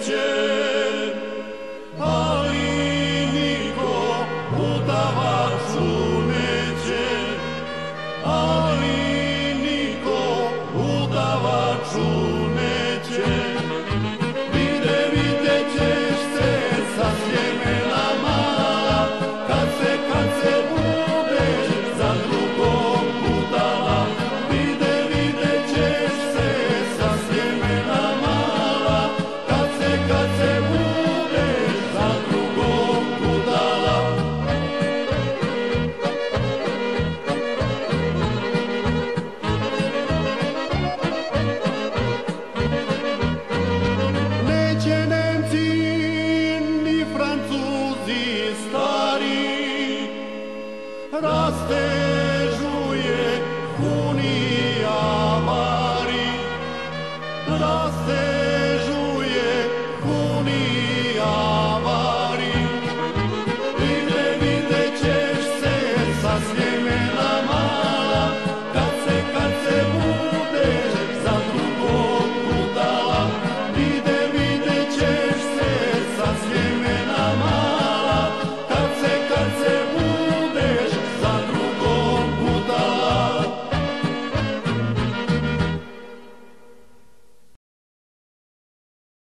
neće, ali niko udavaču neće, ali niko udavaču neće. Vidjet ćeš se sa sjemena mala, kad se budeš za drugog udala. Vidjet ćeš se sa sjemena mala, kad se budeš za drugog udala. Neće Nemci ni Francuzi stari, raste